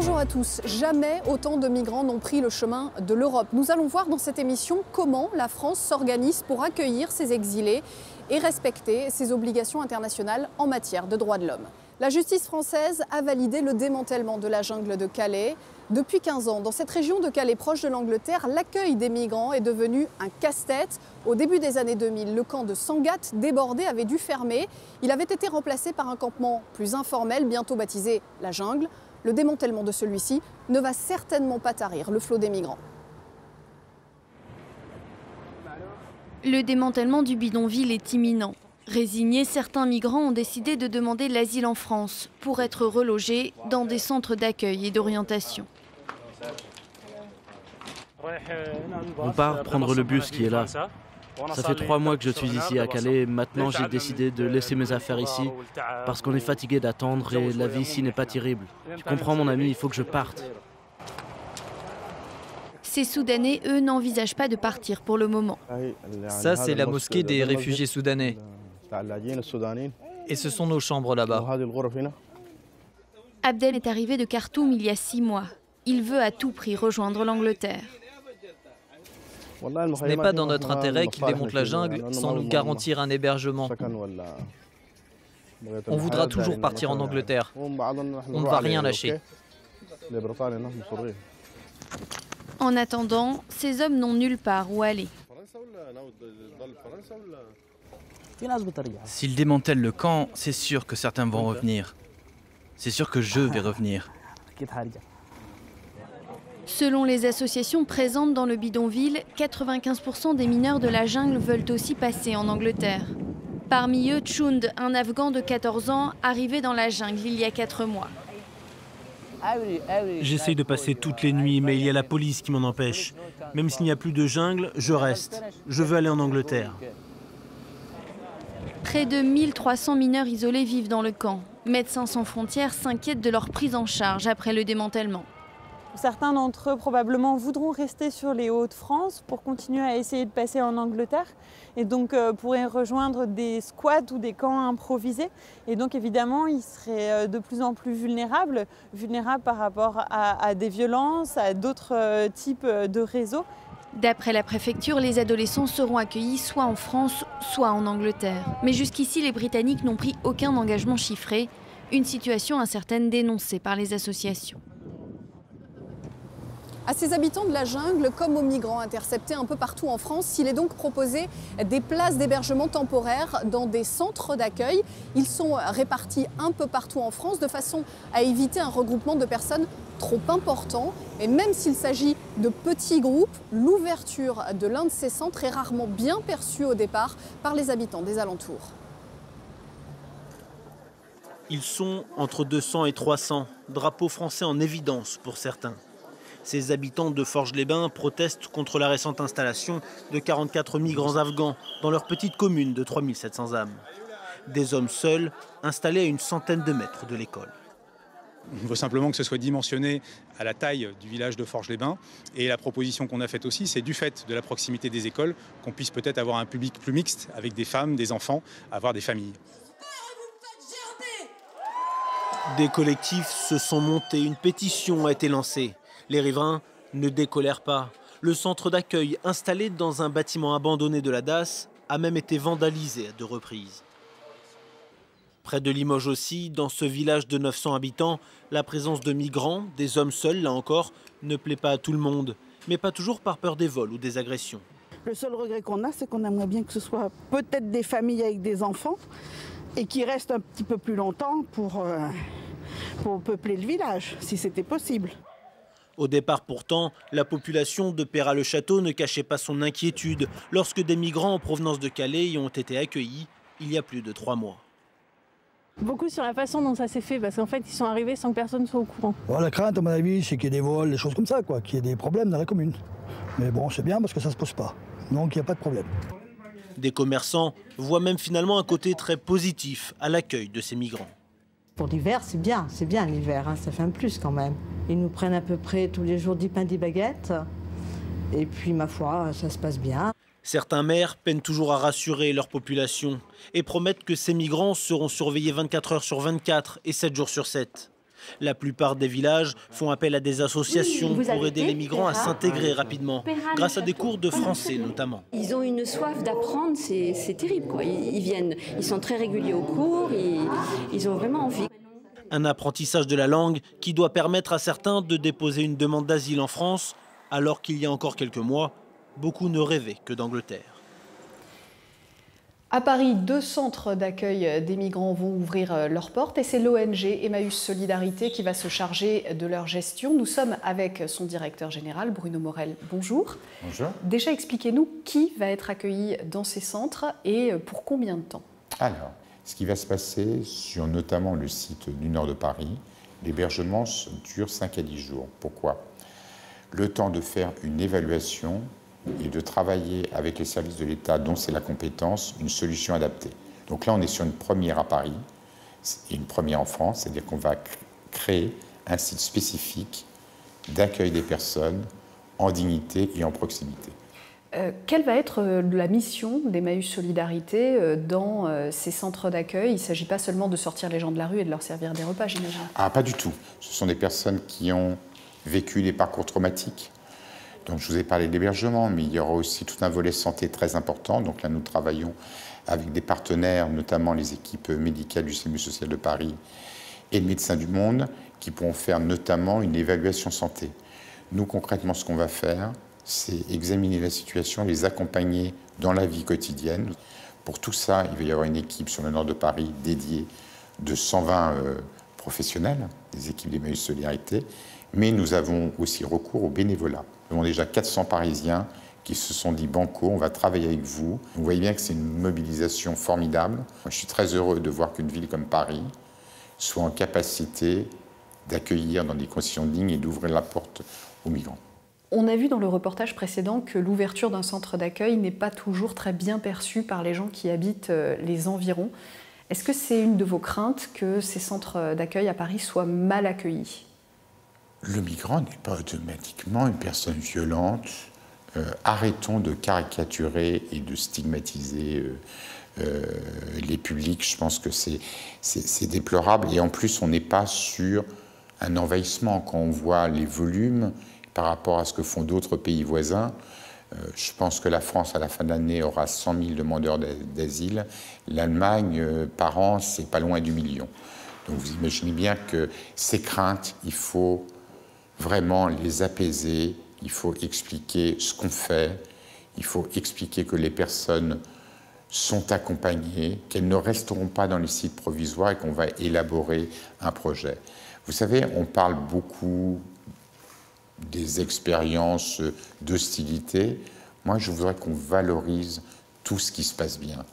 Bonjour à tous. Jamais autant de migrants n'ont pris le chemin de l'Europe. Nous allons voir dans cette émission comment la France s'organise pour accueillir ces exilés et respecter ses obligations internationales en matière de droits de l'homme. La justice française a validé le démantèlement de la jungle de Calais. Depuis 15 ans, dans cette région de Calais, proche de l'Angleterre, l'accueil des migrants est devenu un casse-tête. Au début des années 2000, le camp de Sangatte, débordé, avait dû fermer. Il avait été remplacé par un campement plus informel, bientôt baptisé la jungle. Le démantèlement de celui-ci ne va certainement pas tarir le flot des migrants. Le démantèlement du bidonville est imminent. Résignés, certains migrants ont décidé de demander l'asile en France pour être relogés dans des centres d'accueil et d'orientation. On part prendre le bus qui est là. Ça fait 3 mois que je suis ici à Calais. Maintenant, j'ai décidé de laisser mes affaires ici parce qu'on est fatigué d'attendre et la vie ici n'est pas terrible. Tu comprends, mon ami, il faut que je parte. Ces Soudanais, eux, n'envisagent pas de partir pour le moment. Ça, c'est la mosquée des réfugiés soudanais. Et ce sont nos chambres là-bas. Abdel est arrivé de Khartoum il y a 6 mois. Il veut à tout prix rejoindre l'Angleterre. Ce n'est pas dans notre intérêt qu'ils démontent la jungle sans nous garantir un hébergement. On voudra toujours partir en Angleterre. On ne va rien lâcher. En attendant, ces hommes n'ont nulle part où aller. S'ils démantèlent le camp, c'est sûr que certains vont revenir. C'est sûr que je vais revenir. Selon les associations présentes dans le bidonville, 95% des mineurs de la jungle veulent aussi passer en Angleterre. Parmi eux, Chund, un Afghan de 14 ans, arrivé dans la jungle il y a 4 mois. J'essaye de passer toutes les nuits, mais il y a la police qui m'en empêche. Même s'il n'y a plus de jungle, je reste. Je veux aller en Angleterre. Près de 1300 mineurs isolés vivent dans le camp. Médecins sans frontières s'inquiètent de leur prise en charge après le démantèlement. Certains d'entre eux probablement voudront rester sur les Hauts-de-France pour continuer à essayer de passer en Angleterre et donc pourraient rejoindre des squats ou des camps improvisés. Et donc évidemment, ils seraient de plus en plus vulnérables par rapport à des violences, à d'autres types de réseaux. D'après la préfecture, les adolescents seront accueillis soit en France, soit en Angleterre. Mais jusqu'ici, les Britanniques n'ont pris aucun engagement chiffré, une situation incertaine dénoncée par les associations. À ces habitants de la jungle, comme aux migrants interceptés un peu partout en France, il est donc proposé des places d'hébergement temporaire dans des centres d'accueil. Ils sont répartis un peu partout en France de façon à éviter un regroupement de personnes trop important. Et même s'il s'agit de petits groupes, l'ouverture de l'un de ces centres est rarement bien perçue au départ par les habitants des alentours. Ils sont entre 200 et 300, drapeau français en évidence pour certains. Ces habitants de Forges-les-Bains protestent contre la récente installation de 44 migrants afghans dans leur petite commune de 3700 âmes. Des hommes seuls installés à une centaine de mètres de l'école. Il faut simplement que ce soit dimensionné à la taille du village de Forges-les-Bains. Et la proposition qu'on a faite aussi, c'est du fait de la proximité des écoles, qu'on puisse peut-être avoir un public plus mixte avec des femmes, des enfants, avoir des familles. Des collectifs se sont montés, une pétition a été lancée. Les riverains ne décolèrent pas. Le centre d'accueil installé dans un bâtiment abandonné de la DAS a même été vandalisé à 2 reprises. Près de Limoges aussi, dans ce village de 900 habitants, la présence de migrants, des hommes seuls là encore, ne plaît pas à tout le monde, mais pas toujours par peur des vols ou des agressions. Le seul regret qu'on a, c'est qu'on aimerait bien que ce soit peut-être des familles avec des enfants et qui restent un petit peu plus longtemps pour peupler le village, si c'était possible. Au départ pourtant, la population de Peyrat-le-Château ne cachait pas son inquiétude lorsque des migrants en provenance de Calais y ont été accueillis il y a plus de 3 mois. Beaucoup sur la façon dont ça s'est fait, parce qu'en fait, ils sont arrivés sans que personne soit au courant. Bon, la crainte, à mon avis, c'est qu'il y ait des vols, des choses comme ça, qu'il y ait des problèmes dans la commune. Mais bon, c'est bien parce que ça ne se pose pas. Donc, il n'y a pas de problème. Des commerçants voient même finalement un côté très positif à l'accueil de ces migrants. Pour l'hiver, c'est bien l'hiver, hein, ça fait un plus quand même. Ils nous prennent à peu près tous les jours 10 pains, 10 baguettes. Et puis, ma foi, ça se passe bien. Certains maires peinent toujours à rassurer leur population et promettent que ces migrants seront surveillés 24 heures sur 24 et 7 jours sur 7. La plupart des villages font appel à des associations pour aider les migrants à s'intégrer rapidement, grâce à des cours de français notamment. Ils ont une soif d'apprendre, c'est terrible, quoi. Ils viennent, ils sont très réguliers aux cours, ils ont vraiment envie. Un apprentissage de la langue qui doit permettre à certains de déposer une demande d'asile en France, alors qu'il y a encore quelques mois, beaucoup ne rêvaient que d'Angleterre. À Paris, 2 centres d'accueil des migrants vont ouvrir leurs portes et c'est l'ONG Emmaüs Solidarité qui va se charger de leur gestion. Nous sommes avec son directeur général, Bruno Morel. Bonjour. Bonjour. Déjà, expliquez-nous qui va être accueilli dans ces centres et pour combien de temps? Alors, ce qui va se passer sur notamment le site du nord de Paris, l'hébergement dure 5 à 10 jours. Pourquoi? Le temps de faire une évaluation et de travailler avec les services de l'État dont c'est la compétence, une solution adaptée. Donc là, on est sur une première à Paris et une première en France, c'est-à-dire qu'on va créer un site spécifique d'accueil des personnes en dignité et en proximité. Quelle va être la mission d'Emmaüs Solidarité dans ces centres d'accueil? Il ne s'agit pas seulement de sortir les gens de la rue et de leur servir des repas, j'imagine. Ah, pas du tout. Ce sont des personnes qui ont vécu des parcours traumatiques. Donc, je vous ai parlé de l'hébergement, mais il y aura aussi tout un volet santé très important. Donc là, nous travaillons avec des partenaires, notamment les équipes médicales du SAMU social de Paris et de Médecins du Monde, qui pourront faire notamment une évaluation santé. Nous, concrètement, ce qu'on va faire, c'est examiner la situation, les accompagner dans la vie quotidienne. Pour tout ça, il va y avoir une équipe sur le nord de Paris dédiée de 120 professionnels, des équipes d'Emmaüs Solidarité, mais nous avons aussi recours au bénévolat. Nous avons déjà 400 Parisiens qui se sont dit banco, on va travailler avec vous. Vous voyez bien que c'est une mobilisation formidable. Moi, je suis très heureux de voir qu'une ville comme Paris soit en capacité d'accueillir dans des conditions dignes et d'ouvrir la porte aux migrants. On a vu dans le reportage précédent que l'ouverture d'un centre d'accueil n'est pas toujours très bien perçue par les gens qui habitent les environs. Est-ce que c'est une de vos craintes que ces centres d'accueil à Paris soient mal accueillis? Le migrant n'est pas automatiquement une personne violente. Arrêtons de caricaturer et de stigmatiser les publics. Je pense que c'est déplorable. Et en plus, on n'est pas sur un envahissement. Quand on voit les volumes par rapport à ce que font d'autres pays voisins, je pense que la France, à la fin de l'année, aura 100 000 demandeurs d'asile. L'Allemagne, par an, c'est pas loin du million. Donc vous imaginez bien que ces craintes, il faut vraiment les apaiser, il faut expliquer ce qu'on fait, il faut expliquer que les personnes sont accompagnées, qu'elles ne resteront pas dans les sites provisoires et qu'on va élaborer un projet. Vous savez, on parle beaucoup des expériences d'hostilité. Moi, je voudrais qu'on valorise tout ce qui se passe bien.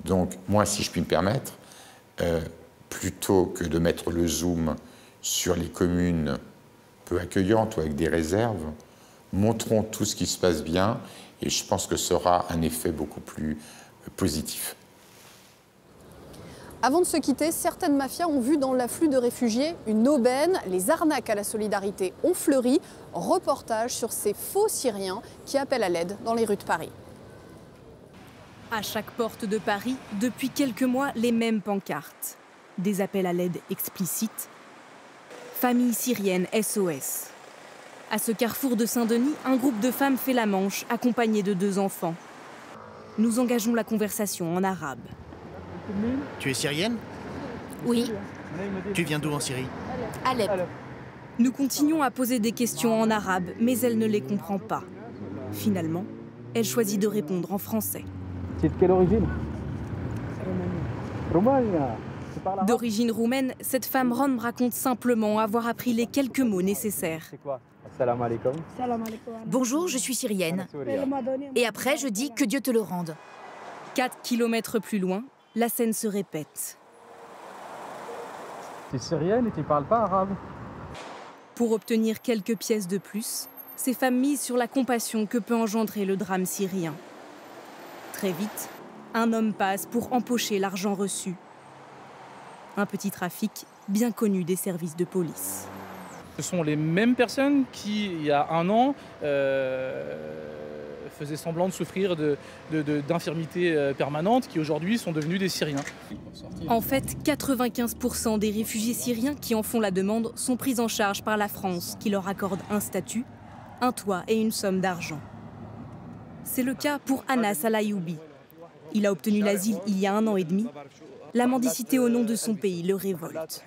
Donc, moi, si je puis me permettre, plutôt que de mettre le zoom sur les communes peu accueillantes ou avec des réserves, montrons tout ce qui se passe bien et je pense que ce sera un effet beaucoup plus positif. Avant de se quitter, certaines mafias ont vu dans l'afflux de réfugiés une aubaine. Les arnaques à la solidarité ont fleuri. Reportage sur ces faux Syriens qui appellent à l'aide dans les rues de Paris. À chaque porte de Paris, depuis quelques mois, les mêmes pancartes. Des appels à l'aide explicites. Famille syrienne SOS. À ce carrefour de Saint-Denis, un groupe de femmes fait la manche, accompagné de 2 enfants. Nous engageons la conversation en arabe. Tu es syrienne? Oui. Tu viens d'où en Syrie? Alep. Nous continuons à poser des questions en arabe, mais elle ne les comprend pas. Finalement, elle choisit de répondre en français. C'est de quelle origine? Roumanie. D'origine roumaine, cette femme ronde raconte simplement avoir appris les quelques mots nécessaires. Salam alaikum. Bonjour, je suis syrienne. Et après, je dis que Dieu te le rende. 4 kilomètres plus loin, la scène se répète. Tu es syrienne et tu ne parles pas arabe. Pour obtenir quelques pièces de plus, ces femmes misent sur la compassion que peut engendrer le drame syrien. Très vite, un homme passe pour empocher l'argent reçu. Un petit trafic bien connu des services de police. Ce sont les mêmes personnes qui, il y a 1 an, faisaient semblant de souffrir d'infirmités permanentes qui aujourd'hui sont devenus des Syriens. En fait, 95% des réfugiés syriens qui en font la demande sont pris en charge par la France, qui leur accorde un statut, un toit et une somme d'argent. C'est le cas pour Anas Al-Ayoubi. Il a obtenu l'asile il y a 1 an et demi. La mendicité au nom de son pays le révolte.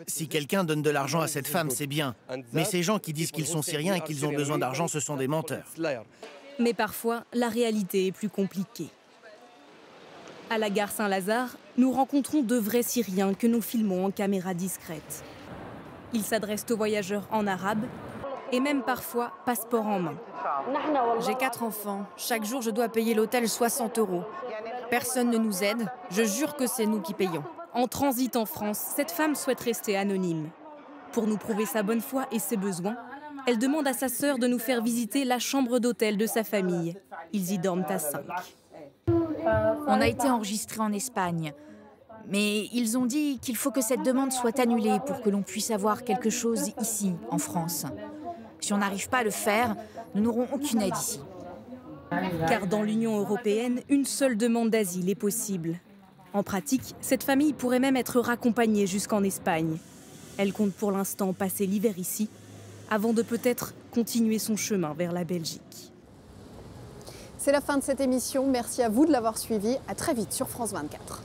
Si quelqu'un donne de l'argent à cette femme, c'est bien. Mais ces gens qui disent qu'ils sont syriens et qu'ils ont besoin d'argent, ce sont des menteurs. Mais parfois, la réalité est plus compliquée. À la gare Saint-Lazare, nous rencontrons de vrais Syriens que nous filmons en caméra discrète. Ils s'adressent aux voyageurs en arabe et même parfois passeport en main. J'ai 4 enfants. Chaque jour, je dois payer l'hôtel 60 €. Personne ne nous aide. Je jure que c'est nous qui payons. En transit en France, cette femme souhaite rester anonyme. Pour nous prouver sa bonne foi et ses besoins, elle demande à sa sœur de nous faire visiter la chambre d'hôtel de sa famille. Ils y dorment à 5. On a été enregistrés en Espagne. Mais ils ont dit qu'il faut que cette demande soit annulée pour que l'on puisse avoir quelque chose ici, en France. Si on n'arrive pas à le faire, nous n'aurons aucune aide ici. Car dans l'Union européenne, une seule demande d'asile est possible. En pratique, cette famille pourrait même être raccompagnée jusqu'en Espagne. Elle compte pour l'instant passer l'hiver ici, avant de peut-être continuer son chemin vers la Belgique. C'est la fin de cette émission. Merci à vous de l'avoir suivi. À très vite sur France 24.